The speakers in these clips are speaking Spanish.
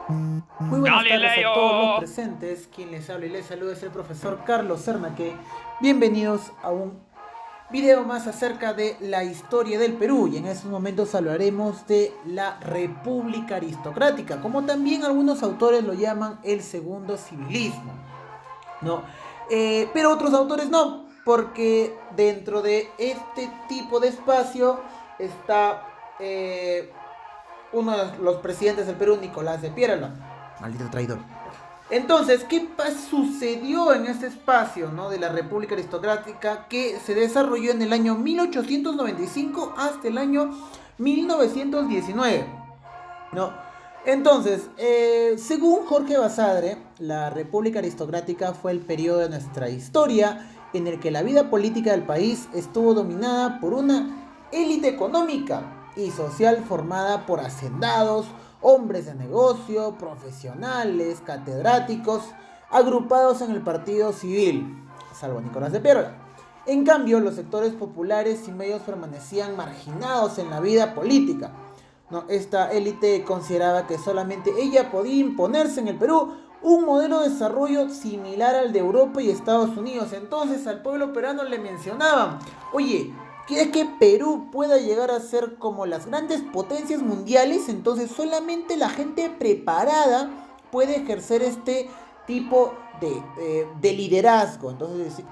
Muy buenas tardes a todos los Galileo. presentes. Quien les habla y les saluda es el profesor Carlos Cernaque. Bienvenidos a un video más acerca de la historia del Perú. Y en estos momentos hablaremos de la República Aristocrática, como también algunos autores lo llaman el segundo civilismo, ¿no? Pero otros autores no, porque dentro de este tipo de espacio está uno de los presidentes del Perú, Nicolás de Piérola. Maldito traidor. Entonces, ¿qué sucedió en este espacio, ¿no?, de la República Aristocrática que se desarrolló en el año 1895 hasta el año 1919? ¿No? Entonces, según Jorge Basadre, la República Aristocrática fue el periodo de nuestra historia en el que la vida política del país estuvo dominada por una élite económica y social formada por hacendados, hombres de negocio, profesionales, catedráticos, agrupados en el partido civil, salvo Nicolás de Piérola. En cambio, los sectores populares y medios permanecían marginados en la vida política. No, esta élite consideraba que solamente ella podía imponerse en el Perú un modelo de desarrollo similar al de Europa y Estados Unidos. Entonces al pueblo peruano le mencionaban: oye, ¿quieres que Perú pueda llegar a ser como las grandes potencias mundiales? Entonces solamente la gente preparada puede ejercer este tipo de liderazgo. Entonces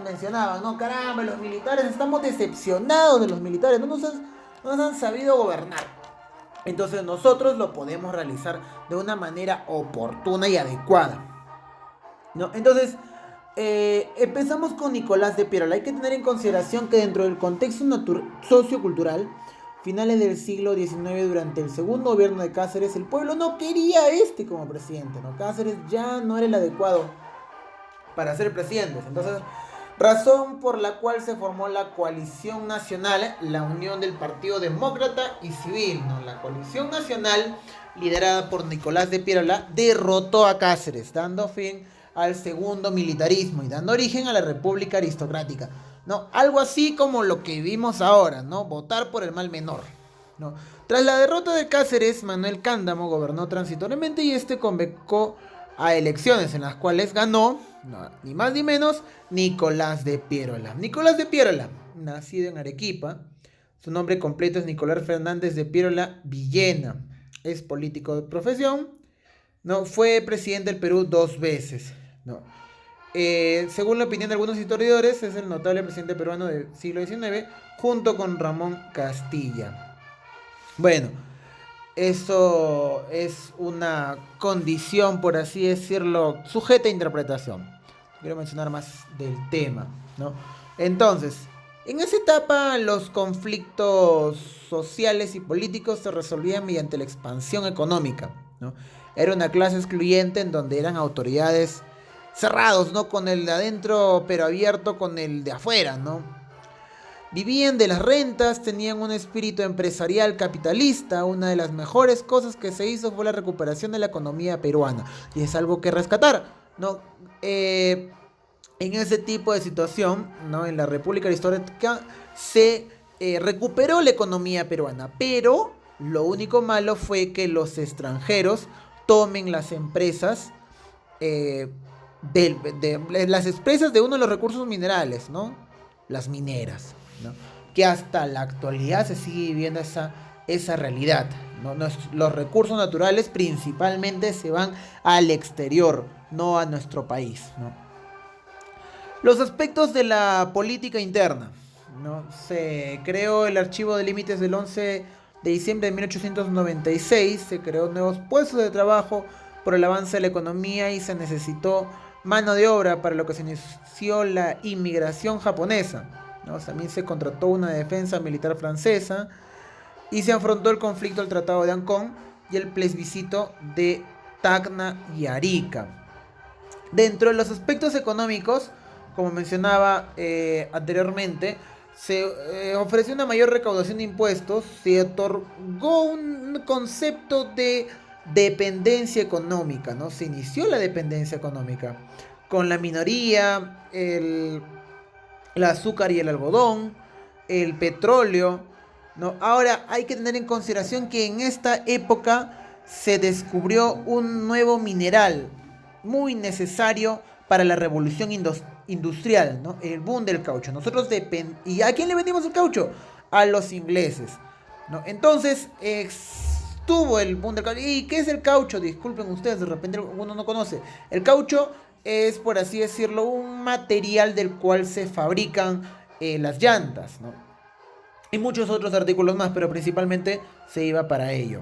mencionaban: no, caramba, los militares, estamos decepcionados de los militares, no nos han sabido gobernar. Entonces nosotros lo podemos realizar de una manera oportuna y adecuada, ¿no? Entonces, empezamos con Nicolás de Piérola. Hay que tener en consideración que dentro del contexto sociocultural, finales del siglo XIX, durante el segundo gobierno de Cáceres, el pueblo no quería como presidente, ¿no? Cáceres ya no era el adecuado para ser presidente. Entonces, razón por la cual se formó la coalición nacional, la unión del Partido Demócrata y Civil, ¿no? La coalición nacional, liderada por Nicolás de Piérola, derrotó a Cáceres, dando fin al segundo militarismo y dando origen a la República Aristocrática, ¿no? Algo así como lo que vimos ahora, ¿no? Votar por el mal menor, ¿no? Tras la derrota de Cáceres, Manuel Cándamo gobernó transitoriamente y convocó a elecciones en las cuales ganó, no, ni más ni menos, Nicolás de Piérola. Nicolás de Piérola, nacido en Arequipa, su nombre completo es Nicolás Fernández de Piérola Villena, es político de profesión, ¿no? Fue presidente del Perú 2 veces, ¿no? Según la opinión de algunos historiadores, es el notable presidente peruano del siglo XIX, junto con Ramón Castilla. Bueno, eso es una condición, por así decirlo, sujeta a interpretación. Quiero mencionar más del tema, ¿no? Entonces, en esa etapa los conflictos sociales y políticos se resolvían mediante la expansión económica, ¿no? Era una clase excluyente en donde eran autoridades cerrados, ¿no? Con el de adentro, pero abierto con el de afuera, ¿no? Vivían de las rentas, tenían un espíritu empresarial capitalista. Una de las mejores cosas que se hizo fue la recuperación de la economía peruana. Y es algo que rescatar, ¿no? En ese tipo de situación, ¿no?, en la República Aristocrática se recuperó la economía peruana. Pero lo único malo fue que los extranjeros tomen las empresas, las empresas de uno de los recursos minerales, ¿no? Las mineras, ¿no? Que hasta la actualidad se sigue viviendo esa realidad, ¿no? Los recursos naturales principalmente se van al exterior, no a nuestro país, ¿no? Los aspectos de la política interna, ¿no? Se creó el archivo de límites del 11 de diciembre de 1896, se creó nuevos puestos de trabajo por el avance de la economía y se necesitó mano de obra, para lo que se inició la inmigración japonesa, ¿no? También se contrató una defensa militar francesa y se afrontó el conflicto del Tratado de Ancón y el plebiscito de Tacna y Arica. Dentro de los aspectos económicos, como mencionaba anteriormente, se ofreció una mayor recaudación de impuestos, se otorgó un concepto de dependencia económica, ¿no? Se inició la dependencia económica con la minoría, el azúcar y el algodón, el petróleo, ¿no? Ahora hay que tener en consideración que en esta época se descubrió un nuevo mineral muy necesario para la revolución industrial, ¿no? El boom del caucho. ¿Y a quién le vendimos el caucho? A los ingleses, ¿no? Entonces, estuvo el boom del caucho. ¿Y qué es el caucho? Disculpen ustedes, de repente uno no conoce. El caucho es, por así decirlo, un material del cual se fabrican las llantas, ¿no? Y muchos otros artículos más, pero principalmente se iba para ello.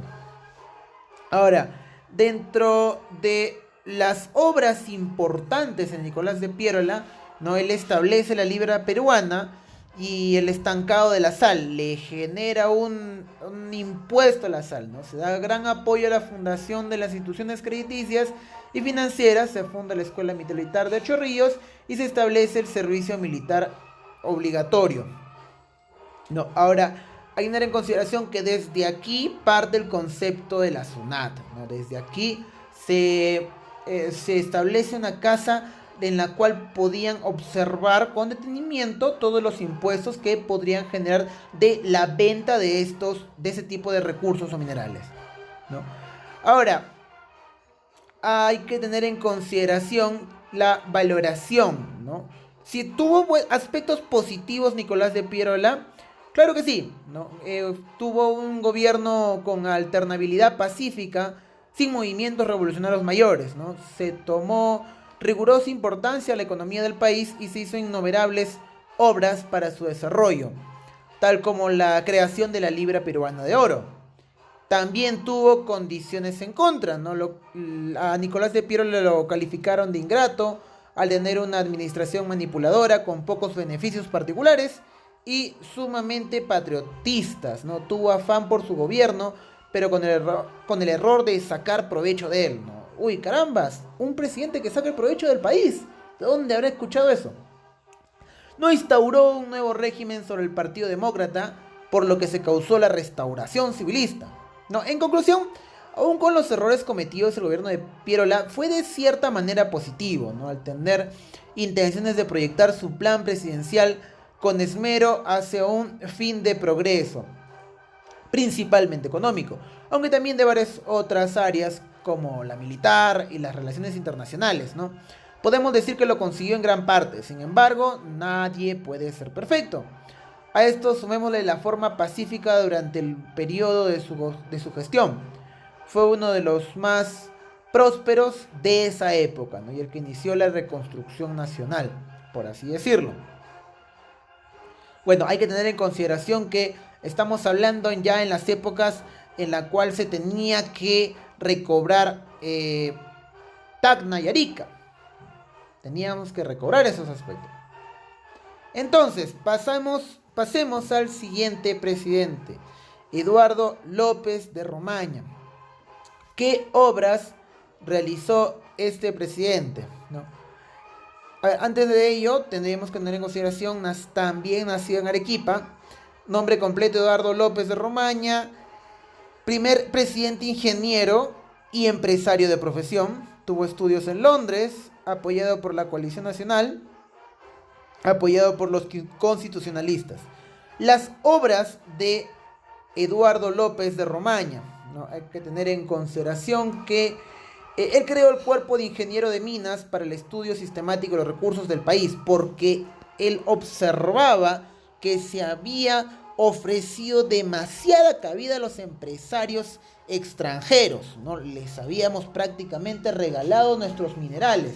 Ahora, dentro de las obras importantes de Nicolás de Piérola, ¿no? Él establece la libra peruana y el estancado de la sal. Le genera un impuesto a la sal, ¿no? Se da gran apoyo a la fundación de las instituciones crediticias y financieras. Se funda la Escuela Militar de Chorrillos y se establece el servicio militar obligatorio. No, ahora, hay que tener en consideración que desde aquí parte el concepto de la SUNAT, ¿no? Desde aquí se establece una casa en la cual podían observar con detenimiento todos los impuestos que podrían generar de la venta de ese tipo de recursos o minerales, ¿no? Ahora, hay que tener en consideración la valoración, ¿no? Si tuvo aspectos positivos Nicolás de Piérola, claro que sí, ¿no? Tuvo un gobierno con alternabilidad pacífica, sin movimientos revolucionarios mayores, ¿no? Se tomó rigurosa importancia a la economía del país y se hizo innumerables obras para su desarrollo, tal como la creación de la libra peruana de oro. También tuvo condiciones en contra, ¿no? A Nicolás de Piérola lo calificaron de ingrato al tener una administración manipuladora con pocos beneficios particulares y sumamente patriotistas, ¿no? Tuvo afán por su gobierno, pero con el error de sacar provecho de él, ¿no? Uy, carambas, un presidente que saca el provecho del país. ¿De dónde habrá escuchado eso? No instauró un nuevo régimen sobre el Partido Demócrata, por lo que se causó la restauración civilista, ¿no? En conclusión, aún con los errores cometidos, el gobierno de Piérola fue de cierta manera positivo, ¿no? Al tener intenciones de proyectar su plan presidencial con esmero hacia un fin de progreso, principalmente económico, aunque también de varias otras áreas como la militar y las relaciones internacionales, ¿no? Podemos decir que lo consiguió en gran parte, sin embargo, nadie puede ser perfecto. A esto sumémosle la forma pacífica durante el periodo de su gestión. Fue uno de los más prósperos de esa época, ¿no? Y el que inició la reconstrucción nacional, por así decirlo. Bueno, hay que tener en consideración que estamos hablando ya en las épocas en la cual se tenía que recobrar Tacna y Arica. Teníamos que recobrar esos aspectos. Entonces, pasemos al siguiente presidente, Eduardo López de Romaña. ¿Qué obras realizó este presidente? ¿No? A ver, antes de ello, tendríamos que tener en consideración, también nacido en Arequipa, nombre completo Eduardo López de Romaña, primer presidente ingeniero y empresario de profesión. Tuvo estudios en Londres, apoyado por la Coalición Nacional, apoyado por los constitucionalistas. Las obras de Eduardo López de Romaña, ¿no? Hay que tener en consideración que él creó el Cuerpo de Ingeniero de Minas para el estudio sistemático de los recursos del país, porque él observaba que se había ofrecido demasiada cabida a los empresarios extranjeros, ¿no? Les habíamos prácticamente regalado nuestros minerales,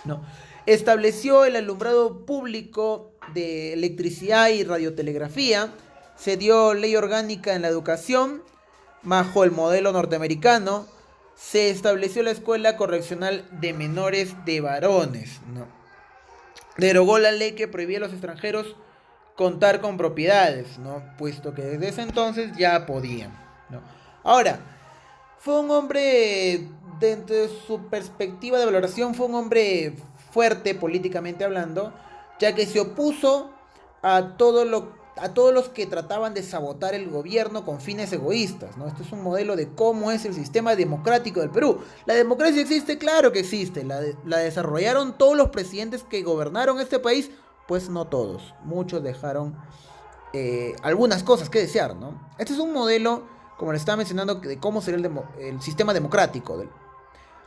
¿no? Estableció el alumbrado público de electricidad y radiotelegrafía, se dio ley orgánica en la educación bajo el modelo norteamericano, se estableció la Escuela Correccional de Menores de Varones, ¿no? Derogó la ley que prohibía a los extranjeros contar con propiedades, ¿no? Puesto que desde ese entonces ya podían, ¿no? Ahora, fue un hombre, dentro de su perspectiva de valoración, fue un hombre fuerte políticamente hablando, ya que se opuso a todos los que trataban de sabotar el gobierno con fines egoístas, ¿no? Este es un modelo de cómo es el sistema democrático del Perú. ¿La democracia existe? Claro que existe. ¿La desarrollaron todos los presidentes que gobernaron este país? Pues no todos. Muchos dejaron algunas cosas que desear, ¿no? Este es un modelo como le estaba mencionando, de cómo sería el sistema democrático.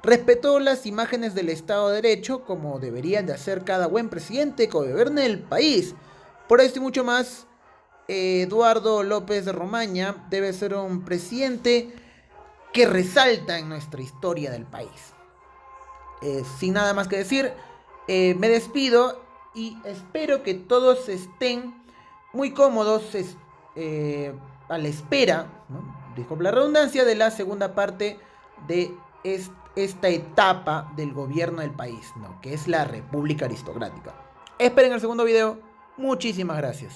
Respetó las imágenes del Estado de Derecho, como deberían de hacer cada buen presidente que gobierne el país. Por esto y mucho más, Eduardo López de Romaña debe ser un presidente que resalta en nuestra historia del país. Sin nada más que decir, me despido y espero que todos estén muy cómodos a la espera, ¿no?, dijo la redundancia, de la segunda parte de esta etapa del gobierno del país, ¿no?, que es la República Aristocrática. Esperen el segundo video. Muchísimas gracias.